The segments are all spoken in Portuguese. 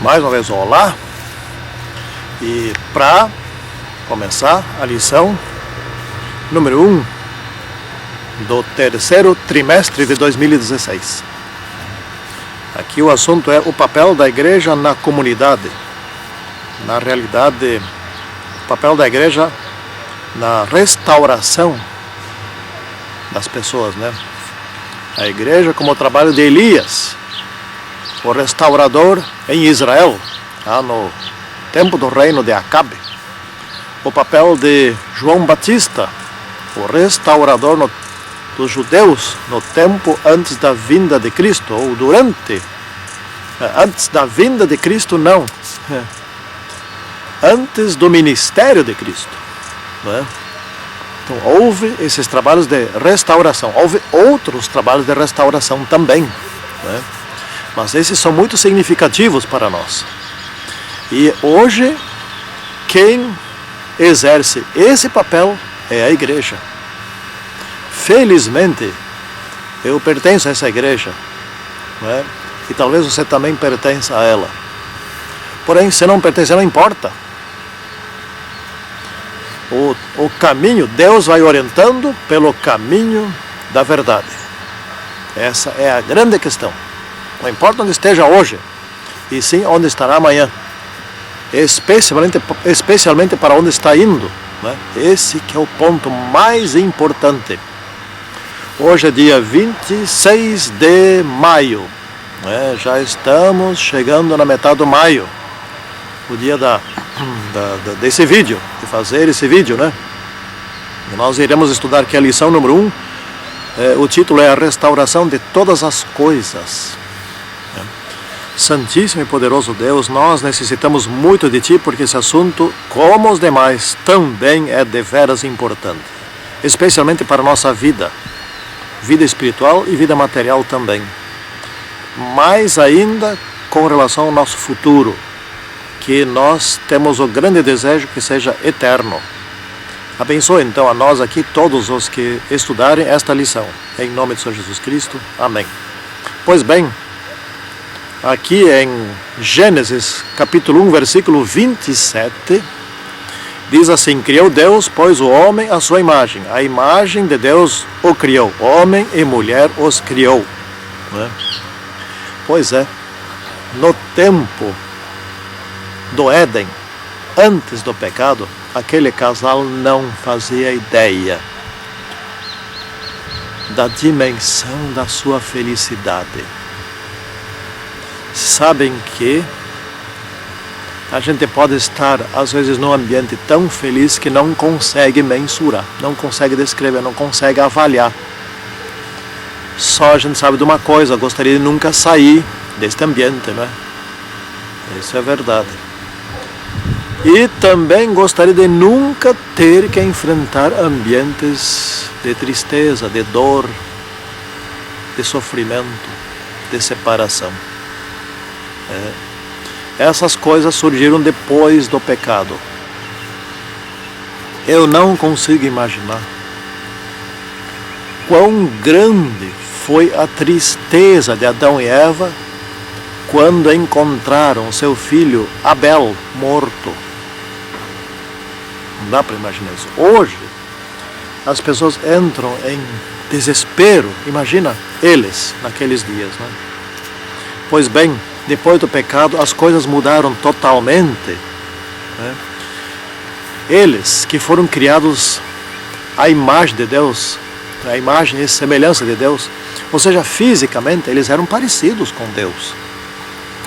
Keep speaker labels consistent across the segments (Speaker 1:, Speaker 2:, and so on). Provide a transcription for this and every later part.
Speaker 1: Mais uma vez, olá. E para começar a lição número 1 do terceiro trimestre de 2016. Aqui o assunto é o papel da igreja na comunidade. Na realidade, o papel da igreja na restauração das pessoas, né? A igreja como o trabalho de Elias, o restaurador em Israel, lá no tempo do reino de Acabe. O papel de João Batista, o restaurador dos judeus no tempo antes da vinda de Cristo, ou durante, antes da vinda de Cristo não, antes do ministério de Cristo, né? Então houve esses trabalhos de restauração, houve outros trabalhos de restauração também, né? Mas esses são muito significativos para nós. E hoje, quem exerce esse papel é a igreja. Felizmente, eu pertenço a essa igreja, né? E talvez você também pertença a ela. Porém, se não pertence, não importa. O caminho, Deus vai orientando pelo caminho da verdade. Essa é a grande questão. Não importa onde esteja hoje, e sim onde estará amanhã. Especialmente para onde está indo, né? Esse que é o ponto mais importante. Hoje é dia 26 de maio, né? Já estamos chegando na metade do maio, o dia desse vídeo, de fazer esse vídeo, né? E nós iremos estudar aqui a lição número 1, o título é a restauração de todas as coisas. Santíssimo e poderoso Deus, nós necessitamos muito de Ti, porque esse assunto, como os demais, também é deveras importante, especialmente para a nossa vida espiritual e vida material também, mais ainda com relação ao nosso futuro, que nós temos o grande desejo que seja eterno. Abençoe então a nós aqui, todos os que estudarem esta lição, em nome de Senhor Jesus Cristo, amém. Pois bem, aqui em Gênesis capítulo 1, versículo 27, diz assim: criou Deus, pois, o homem à sua imagem. A imagem de Deus o criou, homem e mulher os criou, né? Pois é, no tempo do Éden, antes do pecado, aquele casal não fazia ideia da dimensão da sua felicidade. Sabem que a gente pode estar, às vezes, num ambiente tão feliz que não consegue mensurar, não consegue descrever, não consegue avaliar. Só a gente sabe de uma coisa: gostaria de nunca sair deste ambiente, né? Isso é verdade. E também gostaria de nunca ter que enfrentar ambientes de tristeza, de dor, de sofrimento, de separação. Essas coisas surgiram depois do pecado. Eu não consigo imaginar quão grande foi a tristeza de Adão e Eva quando encontraram seu filho Abel morto. Não dá para imaginar isso. Hoje, as pessoas entram em desespero. Imagina eles naqueles dias, né? Pois bem, depois do pecado, as coisas mudaram totalmente, né? Eles que foram criados à imagem de Deus, à imagem e semelhança de Deus, ou seja, fisicamente, eles eram parecidos com Deus.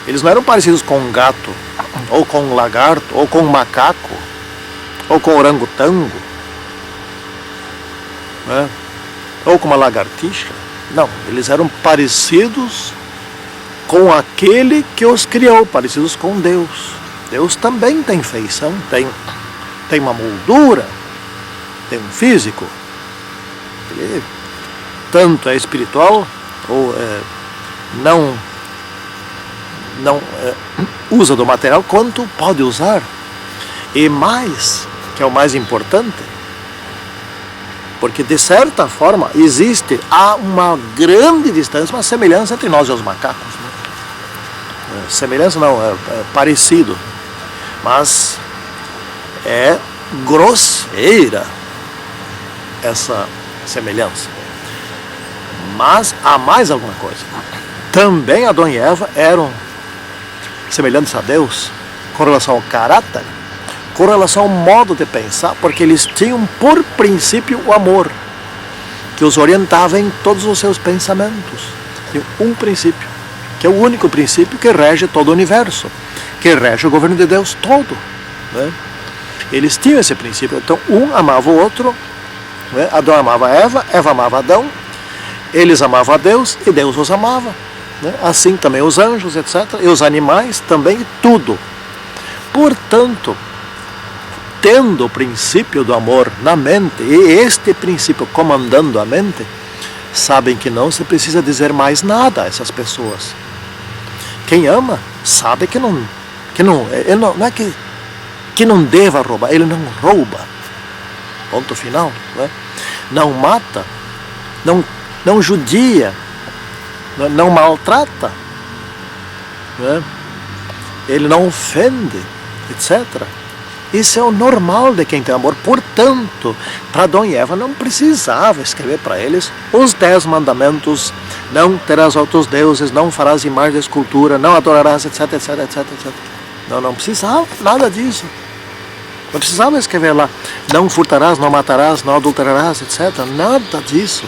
Speaker 1: Eles não eram parecidos com um gato, ou com um lagarto, ou com um macaco, ou com um orangotango, né? Ou com uma lagartixa. Não, eles eram parecidos com aquele que os criou, parecidos com Deus. Deus também tem feição, tem uma moldura, tem um físico. Ele tanto é espiritual, ou não usa do material, quanto pode usar. E mais, que é o mais importante, porque de certa forma há uma grande distância, uma semelhança entre nós e os macacos, né? semelhança não, é parecido, mas é grosseira essa semelhança. Mas há mais alguma coisa. Também Adão e Eva eram semelhantes a Deus com relação ao caráter, com relação ao modo de pensar, porque eles tinham por princípio o amor, que os orientava em todos os seus pensamentos. Tinha um princípio, que é o único princípio que rege todo o universo, que rege o governo de Deus todo, né? Eles tinham esse princípio, então um amava o outro, né? Adão amava Eva, Eva amava Adão, eles amavam a Deus e Deus os amava, né? Assim também os anjos, etc., e os animais também, e tudo. Portanto, tendo o princípio do amor na mente, e este princípio comandando a mente, sabem que não se precisa dizer mais nada a essas pessoas. Quem ama sabe que não é que não deva roubar, ele não rouba. Ponto final, né? Não mata, não judia, não maltrata, né? Ele não ofende, etc. Isso é o normal de quem tem amor. Portanto, para Adão e Eva não precisava escrever para eles os 10 mandamentos: não terás outros deuses, não farás imagem de escultura, não adorarás, etc, etc, etc, etc. Não precisava nada disso. Não precisava escrever lá: não furtarás, não matarás, não adulterarás, etc. Nada disso.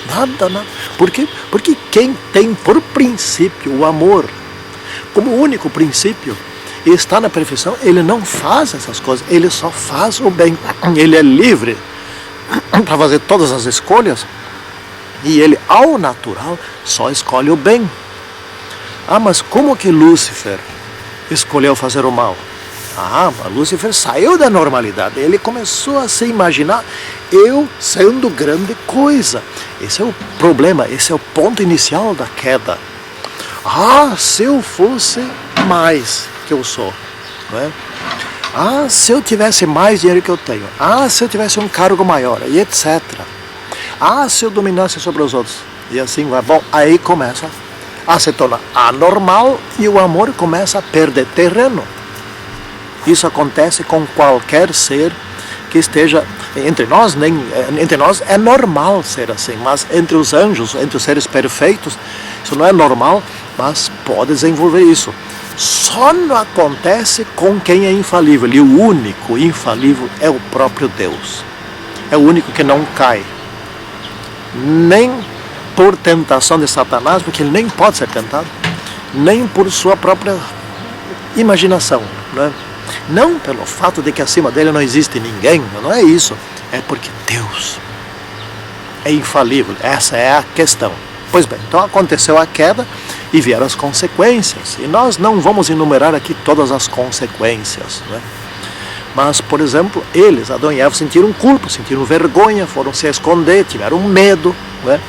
Speaker 1: Nada. Por quê? Porque quem tem por princípio o amor como único princípio e está na perfeição, ele não faz essas coisas, ele só faz o bem. Ele é livre para fazer todas as escolhas e ele, ao natural, só escolhe o bem. Ah, mas como que Lúcifer escolheu fazer o mal? Ah, mas Lúcifer saiu da normalidade, ele começou a se imaginar eu sendo grande coisa. Esse é o problema, esse é o ponto inicial da queda. Ah, se eu fosse mais que eu sou, não é? Ah, se eu tivesse mais dinheiro que eu tenho. Ah, se eu tivesse um cargo maior, e etc. Ah, se eu dominasse sobre os outros. E assim vai. Bom, aí começa a se tornar anormal e o amor começa a perder terreno. Isso acontece com qualquer ser que esteja entre nós. Entre nós é normal ser assim, mas entre os anjos, entre os seres perfeitos, isso não é normal, mas pode desenvolver isso. Só não acontece com quem é infalível, e o único infalível é o próprio Deus. É o único que não cai, nem por tentação de Satanás, porque ele nem pode ser tentado, nem por sua própria imaginação, né? Não pelo fato de que acima dele não existe ninguém, não é isso, é porque Deus é infalível. Essa é a questão. Pois bem, então aconteceu a queda e vieram as consequências. E nós não vamos enumerar aqui todas as consequências, né? Mas, por exemplo, eles, Adão e Eva, sentiram culpa, sentiram vergonha, foram se esconder, tiveram medo, né?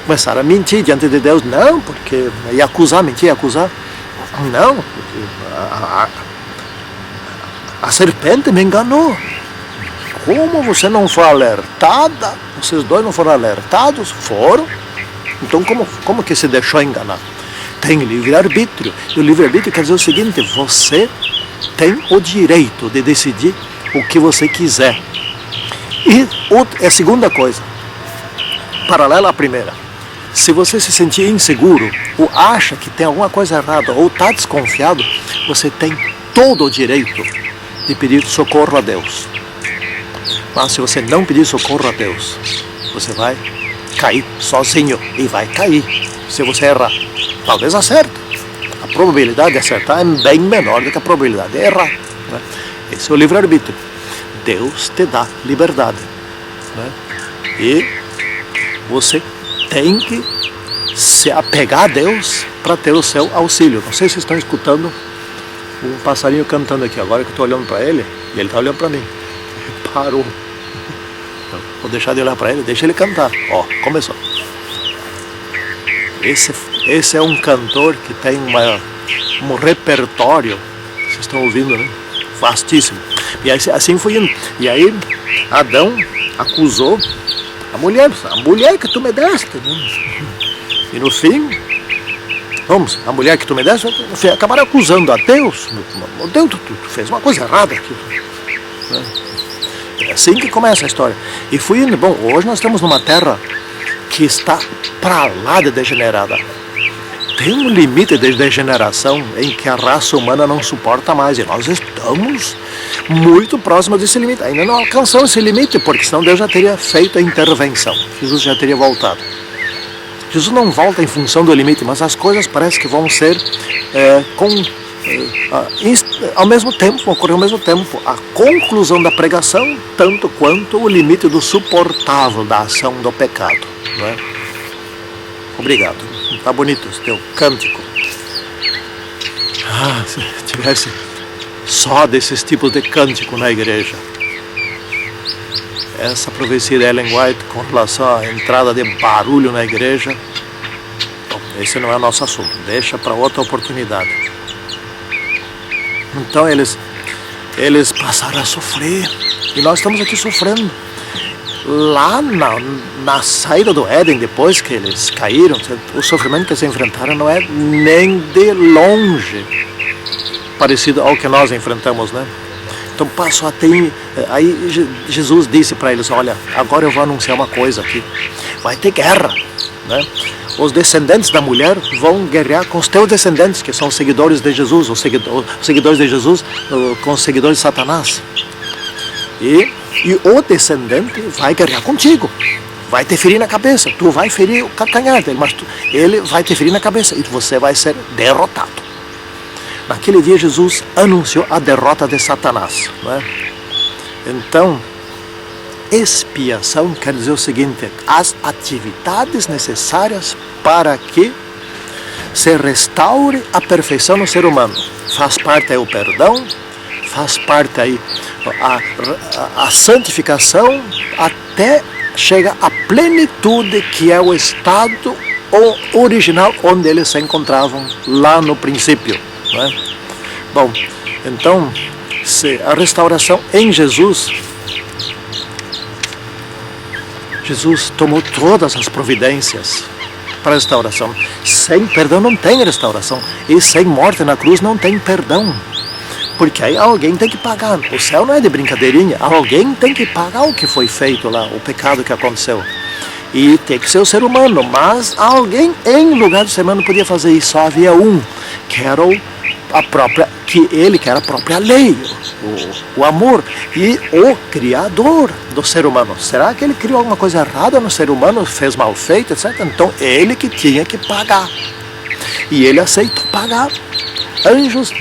Speaker 1: Começaram a mentir diante de Deus. Não, porque ia acusar, mentir, ia acusar. Não, porque a serpente me enganou. Como você não foi alertada? Vocês dois não foram alertados? Foram. Então como que se deixou enganar? Tem livre-arbítrio. E o livre-arbítrio quer dizer o seguinte: você tem o direito de decidir o que você quiser. E a segunda coisa, paralela à primeira: se você se sentir inseguro, ou acha que tem alguma coisa errada, ou está desconfiado, você tem todo o direito de pedir socorro a Deus. Mas se você não pedir socorro a Deus, você vai cair sozinho, e vai cair se você errar. Talvez acerte. A probabilidade de acertar é bem menor do que a probabilidade de errar, né? Esse é o livre-arbítrio. Deus te dá liberdade, né? E você tem que se apegar a Deus para ter o seu auxílio. Não sei se vocês estão escutando um passarinho cantando aqui agora, que eu estou olhando para ele e ele está olhando para mim. Ele parou. Vou deixar de olhar para ele, deixa ele cantar. Ó, começou. Esse é um cantor que tem um repertório, vocês estão ouvindo, né? Vastíssimo. E aí, assim foi indo. E aí Adão acusou a mulher que tu me deste, né? E no fim Vamos, a mulher que tu me deste, acabaram acusando a Deus. Deus, tu fez uma coisa errada aqui. É assim que começa a história. E fui indo. Bom, hoje nós estamos numa terra que está para lá de degenerada. Tem um limite de degeneração em que a raça humana não suporta mais. E nós estamos muito próximos desse limite. Ainda não alcançamos esse limite, porque senão Deus já teria feito a intervenção. Jesus já teria voltado. Jesus não volta em função do limite, mas as coisas parecem que vão ser ao mesmo tempo, ocorrer ao mesmo tempo a conclusão da pregação, tanto quanto o limite do suportável da ação do pecado. Não é? Obrigado. Está bonito esse teu cântico. Se tivesse só desses tipos de cântico na igreja. Essa profecia de Ellen White com relação à entrada de barulho na igreja, bom, esse não é o nosso assunto, deixa para outra oportunidade. Então eles passaram a sofrer, e nós estamos aqui sofrendo. Lá na saída do Éden, depois que eles caíram, o sofrimento que eles enfrentaram não é nem de longe parecido ao que nós enfrentamos, né? Então passou a ter. Aí Jesus disse para eles: olha, agora eu vou anunciar uma coisa aqui. Vai ter guerra, né? Os descendentes da mulher vão guerrear com os teus descendentes, que são os seguidores de Jesus, os seguidores de Jesus com os seguidores de Satanás. E o descendente vai guerrear contigo. Vai te ferir na cabeça. Tu vai ferir o calcanhar dele, mas ele vai te ferir na cabeça e você vai ser derrotado. Naquele dia Jesus anunciou a derrota de Satanás, não é? Então, expiação quer dizer o seguinte: as atividades necessárias para que se restaure a perfeição no ser humano. Faz parte aí o perdão, faz parte aí a santificação, até chega à plenitude, que é o estado original onde eles se encontravam lá no princípio. Não é? Bom, então, a restauração em Jesus tomou todas as providências para a restauração. Sem perdão não tem restauração, e sem morte na cruz não tem perdão, porque aí alguém tem que pagar. O céu não é de brincadeirinha, alguém tem que pagar o que foi feito lá, o pecado que aconteceu. E tem que ser o ser humano, mas alguém em lugar do ser humano podia fazer isso. Só havia um, que era a própria lei, o amor, e o Criador do ser humano. Será que ele criou alguma coisa errada no ser humano, fez mal feito, etc? Então ele que tinha que pagar, e ele aceitou pagar. Anjos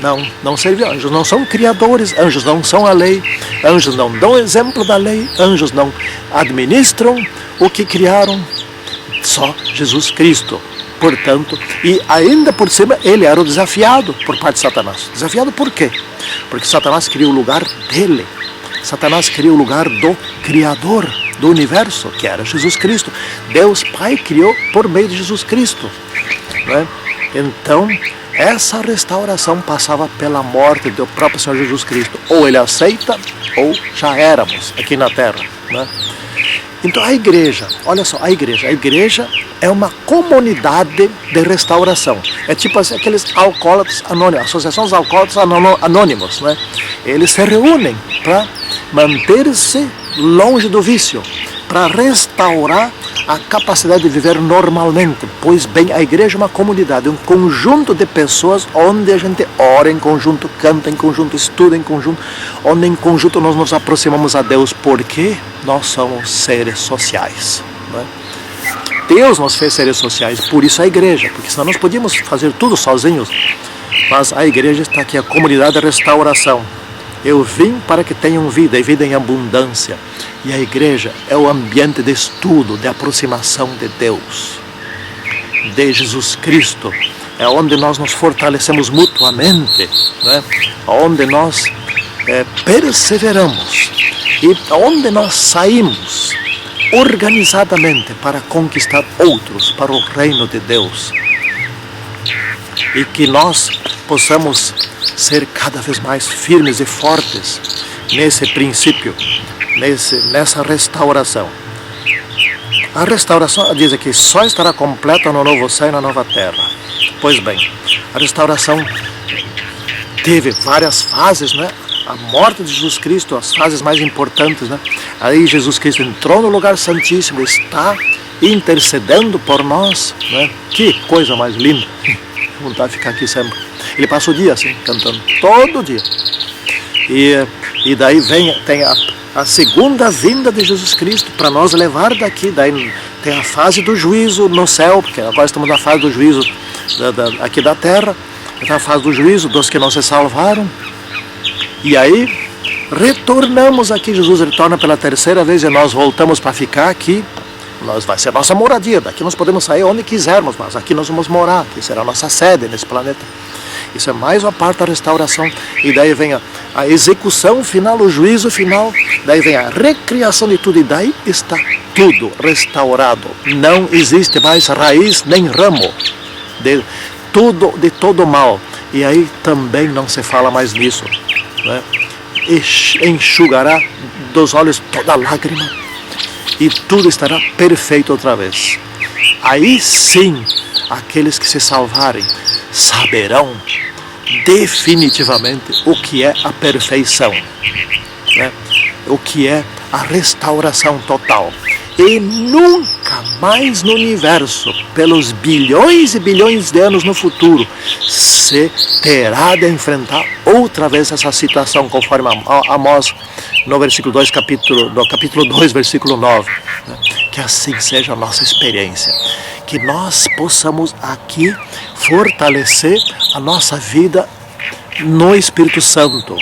Speaker 1: não serviam, anjos não são criadores, anjos não são a lei, anjos não dão exemplo da lei, anjos não administram o que criaram, só Jesus Cristo. Portanto, e ainda por cima, ele era o desafiado por parte de Satanás. Desafiado por quê? Porque Satanás queria o lugar dele. Satanás queria o lugar do Criador do universo, que era Jesus Cristo. Deus Pai criou por meio de Jesus Cristo, né? Então, essa restauração passava pela morte do próprio Senhor Jesus Cristo. Ou ele aceita, ou já éramos aqui na terra, né? Então a igreja, olha só, a igreja é uma comunidade de restauração. É tipo assim, aqueles alcoólatras anônimos, associação dos alcoólatras anônimos, né? Eles se reúnem para manter-se longe do vício, para restaurar a capacidade de viver normalmente. Pois bem, a igreja é uma comunidade, um conjunto de pessoas onde a gente ora em conjunto, canta em conjunto, estuda em conjunto, onde em conjunto nós nos aproximamos a Deus, porque nós somos seres sociais, né? Deus nos fez seres sociais, por isso a igreja, porque senão nós podíamos fazer tudo sozinhos, mas a igreja está aqui, a comunidade de restauração. Eu vim para que tenham vida, e vida em abundância. E a igreja é o ambiente de estudo, de aproximação de Deus, de Jesus Cristo. É onde nós nos fortalecemos mutuamente, né? Onde nós perseveramos, e onde nós saímos organizadamente para conquistar outros para o reino de Deus. E que nós possamos ser cada vez mais firmes e fortes nesse princípio, nessa restauração. A restauração, diz aqui, só estará completa no novo céu e na nova terra. Pois bem, a restauração teve várias fases, né? A morte de Jesus Cristo, as fases mais importantes, né? Aí Jesus Cristo entrou no lugar santíssimo, está intercedendo por nós, né? Que coisa mais linda. Vontade de ficar aqui sempre. Ele passa o dia assim, cantando, todo dia. E daí tem a segunda vinda de Jesus Cristo para nos levar daqui. Daí tem a fase do juízo no céu, porque agora estamos na fase do juízo aqui da terra. Tem a fase do juízo dos que não se salvaram. E aí retornamos aqui. Jesus retorna pela terceira vez e nós voltamos para ficar aqui. Vai ser a nossa moradia. Daqui nós podemos sair onde quisermos, mas aqui nós vamos morar. Aqui será a nossa sede nesse planeta. Isso é mais uma parte da restauração. E daí vem a execução final, o juízo final. Daí vem a recriação de tudo. E daí está tudo restaurado. Não existe mais raiz nem ramo de todo mal. E aí também não se fala mais nisso, né? Enxugará dos olhos toda lágrima e tudo estará perfeito outra vez. Aí sim, aqueles que se salvarem saberão definitivamente o que é a perfeição, né? O que é a restauração total. E nunca mais no universo, pelos bilhões e bilhões de anos no futuro, se terá de enfrentar outra vez essa situação, conforme Amós, no versículo 2, no capítulo 2, versículo 9. Né? Que assim seja a nossa experiência. Que nós possamos aqui fortalecer a nossa vida no Espírito Santo.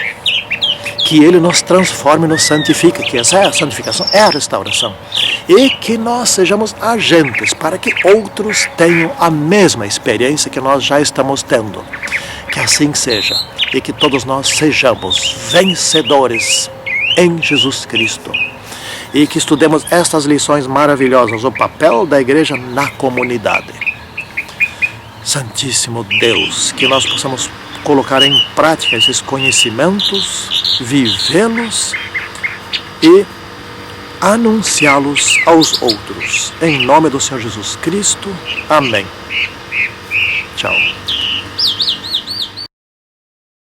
Speaker 1: Que Ele nos transforme e nos santifique, que essa é a santificação, é a restauração. E que nós sejamos agentes para que outros tenham a mesma experiência que nós já estamos tendo. Que assim seja. E que todos nós sejamos vencedores em Jesus Cristo. E que estudemos estas lições maravilhosas, o papel da igreja na comunidade. Santíssimo Deus, que nós possamos colocar em prática esses conhecimentos, vivê-los e anunciá-los aos outros. Em nome do Senhor Jesus Cristo. Amém. Tchau.